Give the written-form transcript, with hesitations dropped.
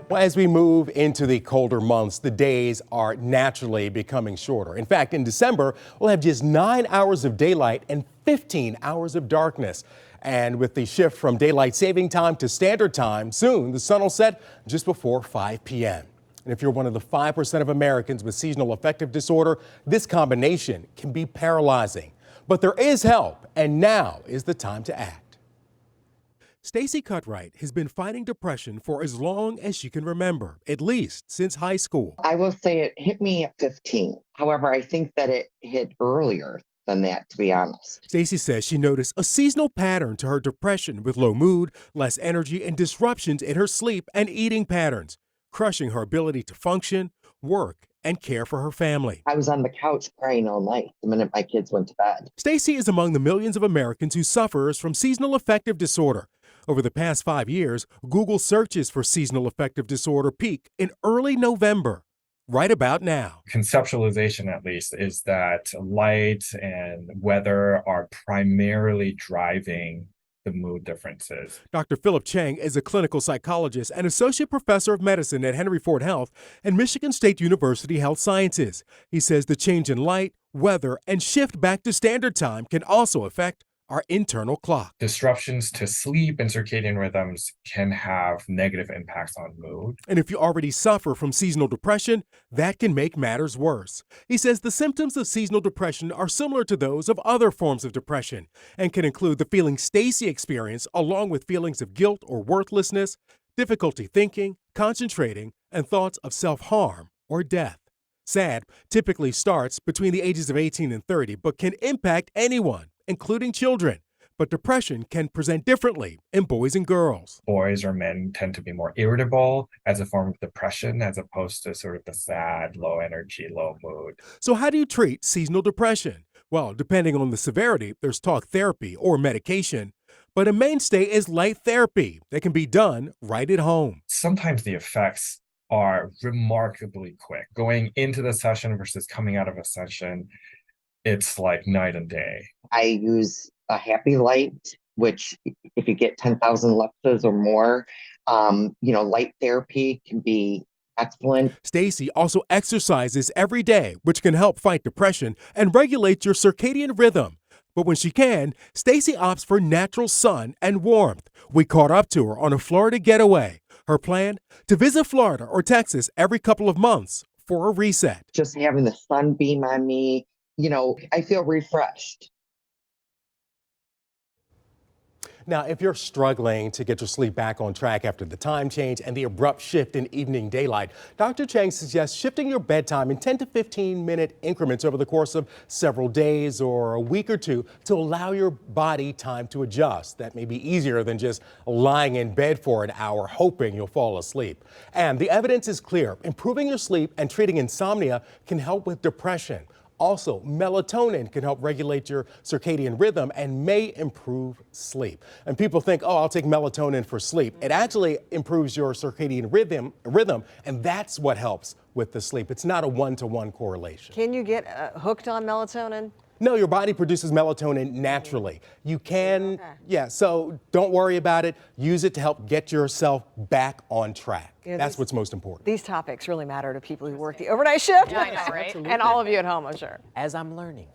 Well, as we move into the colder months, the days are naturally becoming shorter. In fact, in December, we'll have just 9 hours of daylight and 15 hours of darkness. And with the shift from daylight saving time to standard time, soon the sun will set just before 5 p.m. And if you're one of the 5% of Americans with seasonal affective disorder, this combination can be paralyzing. But there is help, and now is the time to act. Stacy Cutright has been fighting depression for as long as she can remember, at least since high school. I will say it hit me at 15. However, I think that it hit earlier than that, to be honest. Stacy says she noticed a seasonal pattern to her depression with low mood, less energy, and disruptions in her sleep and eating patterns, crushing her ability to function, work, and care for her family. I was on the couch crying all night the minute my kids went to bed. Stacy is among the millions of Americans who suffers from seasonal affective disorder. Over the past 5 years, Google searches for seasonal affective disorder peak in early November, right about now. Conceptualization, at least, is that light and weather are primarily driving the mood differences. Dr. Philip Chang is a clinical psychologist and associate professor of medicine at Henry Ford Health and Michigan State University Health Sciences. He says the change in light, weather, and shift back to standard time can also affect our internal clock. Disruptions to sleep and circadian rhythms can have negative impacts on mood. And if you already suffer from seasonal depression, that can make matters worse. He says the symptoms of seasonal depression are similar to those of other forms of depression and can include the feeling Stacy experienced, along with feelings of guilt or worthlessness, difficulty thinking, concentrating, and thoughts of self-harm or death. SAD typically starts between the ages of 18 and 30, but can impact anyone, including children. But depression can present differently in boys and girls. Boys or men tend to be more irritable as a form of depression, as opposed to sort of the sad, low energy, low mood. So how do you treat seasonal depression? Well, depending on the severity, there's talk therapy or medication. But a mainstay is light therapy that can be done right at home. Sometimes the effects are remarkably quick. Going into the session versus coming out of a session, it's like night and day. I use a happy light, which if you get 10,000 luxes or more, light therapy can be excellent. Stacy also exercises every day, which can help fight depression and regulate your circadian rhythm. But when she can, Stacy opts for natural sun and warmth. We caught up to her on a Florida getaway. Her plan? To visit Florida or Texas every couple of months for a reset. Just having the sun beam on me, I feel refreshed. Now, if you're struggling to get your sleep back on track after the time change and the abrupt shift in evening daylight, Dr. Chang suggests shifting your bedtime in 10 to 15-minute increments over the course of several days or a week or two to allow your body time to adjust. That may be easier than just lying in bed for an hour hoping you'll fall asleep. And the evidence is clear. Improving your sleep and treating insomnia can help with depression. Also, melatonin can help regulate your circadian rhythm and may improve sleep. And people think, oh, I'll take melatonin for sleep. It actually improves your circadian rhythm, and that's what helps with the sleep. It's not a one-to-one correlation. Can you get hooked on melatonin? No, your body produces melatonin naturally. You can, so don't worry about it. Use it to help get yourself back on track. That's what's most important. These topics really matter to people who work the overnight shift. Yeah, I know, right? And all of you at home, I'm sure. As I'm learning.